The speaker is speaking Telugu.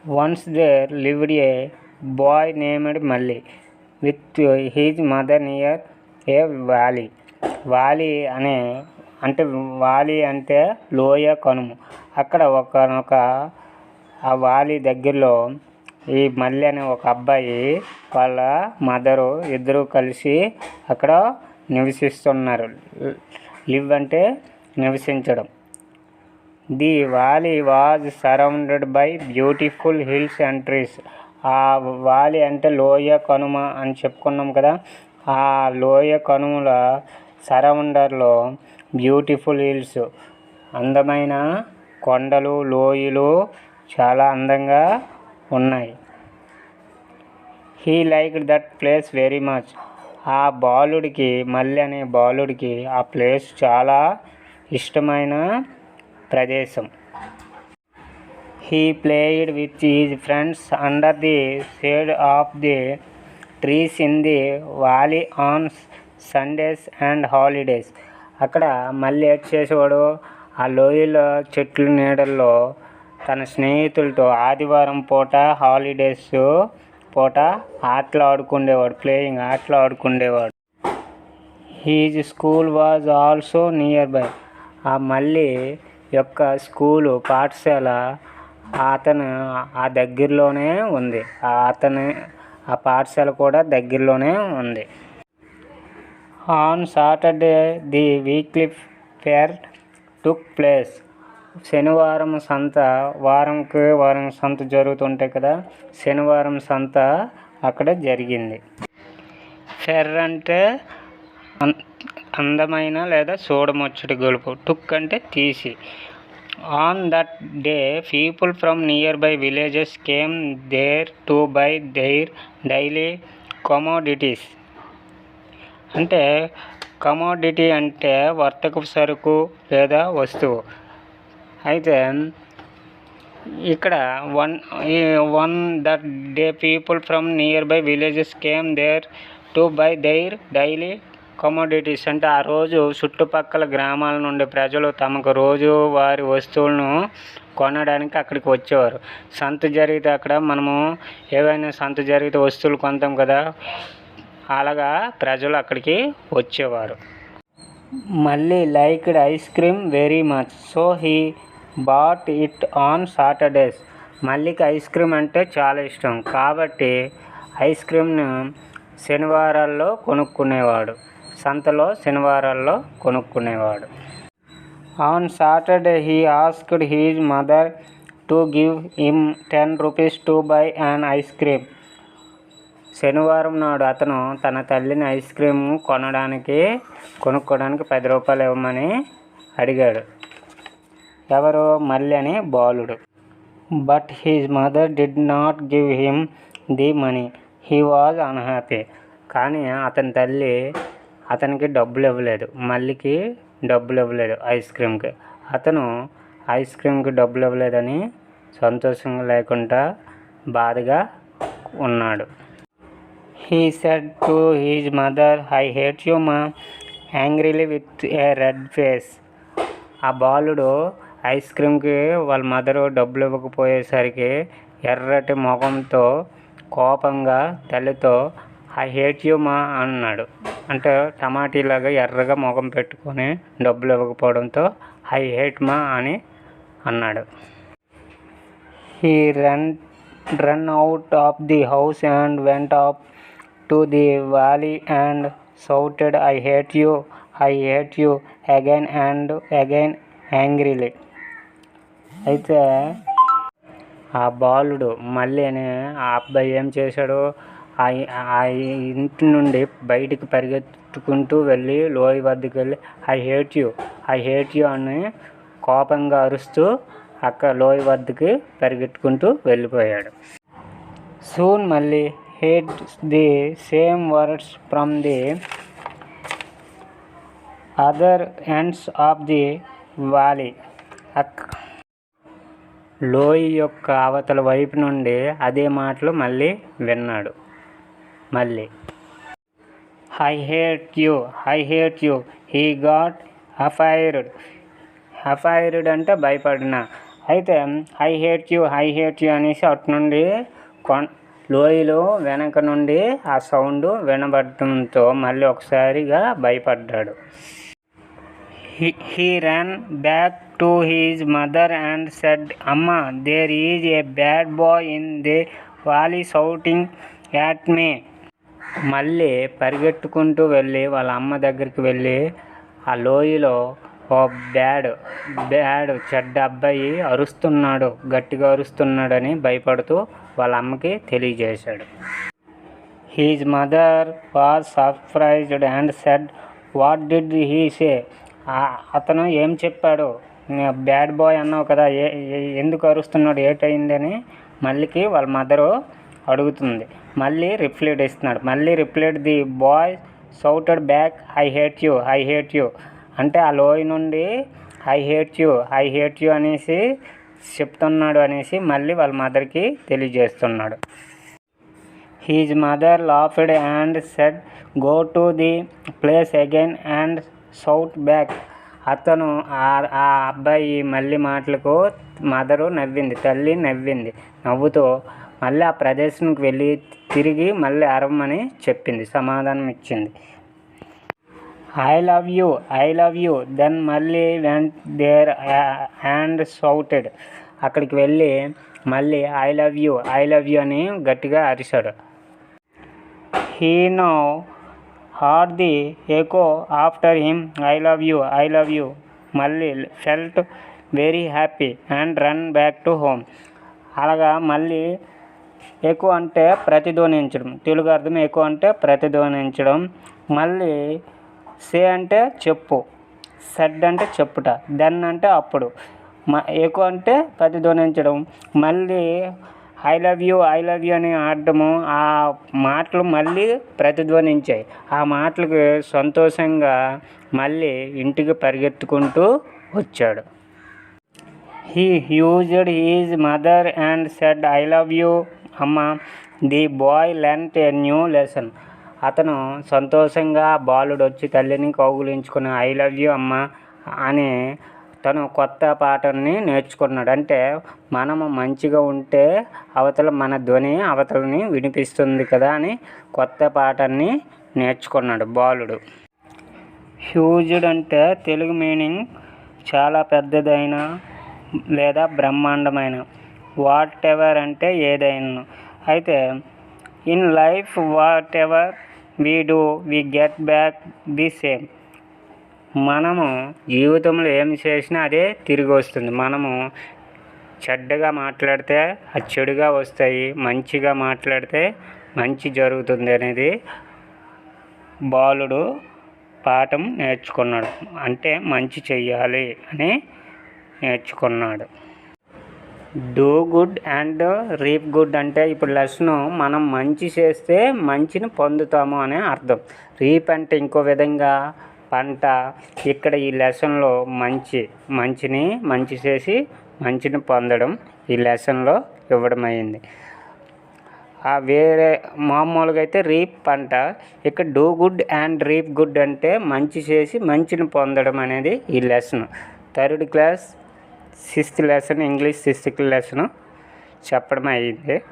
Once there lived a boy named Malli with his mother near a valley. Valley valley అంటే లోయ కనుమ. అక్కడ ఒకనొక ఆ వ్యాలీ దగ్గరలో ఈ మల్లి అనే ఒక అబ్బాయి వాళ్ళ మదరు ఇద్దరు కలిసి అక్కడ నివసిస్తున్నారు. లివ్ అంటే నివసించడం. The valley was surrounded by beautiful hills and trees. ఆ వ్యాలీ అంటే లోయ కనుమ అని చెప్పుకున్నాం కదా. ఆ లోయ కనుమల సరౌండర్లో బ్యూటిఫుల్ హిల్స్, అందమైన కొండలు, లోయలు చాలా అందంగా ఉన్నాయి. He liked that place very much. ఆ బాలుడికి, మల్లి అనే బాలుడికి ఆ ప్లేస్ చాలా ఇష్టమైన ప్రదేశం. He played with his friends under the shade of the trees in the valley on Sundays and holidays. అక్కడ మళ్ళీ ఏడ్ చేసేవాడు ఆ లోయల చెట్ల నీడల్లో తన స్నేహితులతో ఆదివారం పూట, హాలిడేస్ పూట ఆటలు ఆడుకుండేవాడు. His school was also nearby. ఆ మళ్ళీ యొక్క స్కూలు, పాఠశాల అతను ఆ దగ్గరలోనే ఉంది. ఆ పాఠశాల కూడా దగ్గరలోనే ఉంది. On Saturday the weekly fair took place. శనివారం సంత, వారం సంత జరుగుతుంటాయి కదా, శనివారం సంత అక్కడ జరిగింది. ఫెర్ అంటే అందమైన లేదా చూడముచ్చటి గొలుపు. టుక్ అంటే తీసి. On that day people from nearby villages came there to buy their daily commodities. అంటే కమోడిటీ అంటే వర్తకపు సరుకు లేదా వస్తువు. అయితే ఇక్కడ on that day people from nearby villages came there to buy their daily commodities అంటే ఆ రోజు చుట్టుపక్కల గ్రామాల నుండి ప్రజలు తమకు రోజు వారి వస్తువులను కొనడానికి అక్కడికి వచ్చేవారు. సంత జరిగితే అక్కడ మనము ఏవైనా సంత జరిగితే వస్తువులు కొంటాం కదా, అలాగా ప్రజలు అక్కడికి వచ్చేవారు. Malli liked ice cream very much, so he bought it on Saturdays. మళ్ళీకి ఐస్ క్రీమ్ అంటే చాలా ఇష్టం కాబట్టి ఐస్ క్రీమ్ను శనివారాల్లో కొనుక్కునేవాడు. సంతలో శనివారాల్లో కొనుక్కునేవాడు. On Saturday he asked his mother to give him 10 rupees to buy an ice cream. శనివారం నాడు అతను తన తల్లిని ఐస్ క్రీమ్ కొనుక్కోవడానికి 10 రూపాయలు ఇవ్వమని అడిగాడు. ఎవరు? మల్లి అనే బాలుడు. But his mother did not give him the money. He was unhappy. కానీ అతని తల్లి అతనికి డబ్బులు ఇవ్వలేదు. మల్లికి డబ్బులు ఇవ్వలేదు ఐస్ క్రీమ్కి. అతను ఐస్ క్రీమ్కి డబ్బులు ఇవ్వలేదని సంతోషంగా లేకుండా బాధగా ఉన్నాడు. He said to his mother, I hate you మా, angrily with a red face. ఆ బాలుడు ఐస్ క్రీమ్కి వాళ్ళ మదరు డబ్బులు ఇవ్వకపోయేసరికి ఎర్రటి ముఖంతో కోపంగా తల్లితో ఐ హేట్ యూ మా అన్నాడు. అంటే టమాటీలాగా ఎర్రగా ముఖం పెట్టుకొని డబ్బులు ఇవ్వకపోవడంతో ఐ హేట్ మా అని అన్నాడు. He run out of the house and went up to the valley and shouted I hate you again and again angrily. అయితే ఆ బాలుడు మళ్ళీ అనే ఆ అబ్బాయి ఏం చేశాడు, ఆ ఇంటి నుండి బయటికి పరిగెత్తుకుంటూ వెళ్ళి లోయ వద్దకు వెళ్ళి ఐ హేట్ యూ అని కోపంగా అరుస్తూ అక్కడ లోయ వద్దకి పరిగెత్తుకుంటూ వెళ్ళిపోయాడు. సూన్ మళ్ళీ head the same words from the other ends of the valley. లోయ యొక్క అవతల వైపు నుండి అదే మాటలు మళ్ళీ విన్నాడు. మళ్ళీ I hate you he got afraid అంటే భయపడిన. అయితే ఐ హేట్ యూ అనేసి అటు నుండి లోయలో వెనక నుండి ఆ సౌండ్ వినబడటంతో మళ్ళీ ఒకసారిగా భయపడ్డాడు. He ran back to his mother and said, "Amma, there is a bad boy in the valley shouting at me." మళ్ళీ పరిగెట్టుకుంటూ వెళ్ళి వాళ్ళ అమ్మ దగ్గరికి వెళ్ళి ఆ లోయలో ఓ బ్యాడ్ చెడ్డ అబ్బాయి అరుస్తున్నాడు, గట్టిగా అరుస్తున్నాడని భయపడుతూ వాళ్ళ అమ్మకి తెలియజేశాడు. His mother was surprised and said, "what did he say?" అతను ఏం చెప్పాడు? బ్యాడ్ బాయ్ అన్నావు కదా, ఎందుకు అరుస్తున్నాడు, ఏటైందని మళ్ళీకి వాళ్ళ మదరు అడుగుతుంది. మళ్ళీ రిప్లైడ్ ఇస్తున్నాడు. మళ్ళీ replied the bye shouted back, I hate you అంటే ఆ లోయ నుండి ఐ హేట్ యూ అనేసి చెప్తున్నాడు అనేసి మళ్ళీ వాళ్ళ మదర్కి తెలియజేస్తున్నాడు. His mother laughed and said, "go to the place again and shout back." అతను ఆ అబ్బాయి మళ్ళీ మాటలకు మదరు నవ్వింది, తల్లి నవ్వింది. నవ్వుతూ మళ్ళీ ఆ ప్రదేశానికి వెళ్ళి తిరిగి మళ్ళీ అరవమని చెప్పింది, సమాధానం ఇచ్చింది. I love you then Malli went there and shouted. అక్కడికి వెళ్ళి మళ్ళీ ఐ లవ్ యూ అని గట్టిగా అరిశాడు. He now heard the echo after him, I love you. మళ్ళీ felt very happy and run back to home. అలాగా మళ్ళీ ఎకో అంటే ప్రతిధ్వనించడం, తెలుగు అర్థం ఎకో అంటే ప్రతిధ్వనించడం. మళ్ళీ సే అంటే చెప్పు, సెడ్ అంటే చెప్పుట, దెన్ అంటే అప్పుడు, ఎకో అంటే ప్రతిధ్వనించడం. మళ్ళీ ఐ లవ్ యూ అని ఆడటము, ఆ మాటలు మళ్ళీ ప్రతిధ్వనించాయి. ఆ మాటలకు సంతోషంగా మళ్ళీ ఇంటికి పరిగెత్తుకుంటూ వచ్చాడు. He hugged his mother and said, I love you అమ్మా. The boy learned a new lesson. అతను సంతోషంగా బాలుడు వచ్చి తల్లిని కౌగులించుకుని ఐ లవ్ యూ అమ్మా అని తను కొత్త పాఠాన్ని నేర్చుకున్నాడు. అంటే మనము మంచిగా ఉంటే అవతల మన ధ్వని అవతలని వినిపిస్తుంది కదా అని కొత్త పాఠాన్ని నేర్చుకున్నాడు బాలుడు. హ్యూజ్డ్ అంటే తెలుగు మీనింగ్ చాలా పెద్దదైన లేదా బ్రహ్మాండమైన. వాట్ ఎవర్ అంటే ఏదైనా. అయితే in life what ever we do we get back the same. మనము జీవితంలో ఏం చేసినా అదే తిరిగి వస్తుంది. మనము చెడ్డగా మాట్లాడితే అది చెడుగా వస్తాయి, మంచిగా మాట్లాడితే మంచి జరుగుతుంది అనేది బాలుడు పాఠం నేర్చుకున్నాడు. అంటే మంచి చెయ్యాలి అని నేర్చుకున్నాడు. Do good and reap good అంటే ఇప్పుడు లెసను మనం మంచి చేస్తే మంచిని పొందుతాము అనే అర్థం. రీప్ అంటే ఇంకో విధంగా పంట. ఇక్కడ ఈ లెసన్లో మంచి చేసి మంచిని పొందడం ఈ లెసన్లో ఇవ్వడం అయింది. వేరే మామూలుగా అయితే రీప్ పంట, ఇక్కడ do good and reap good అంటే మంచి చేసి మంచిని పొందడం అనేది ఈ lesson. 3rd class 6th lesson English 6th lesson చెప్పడం అయింది.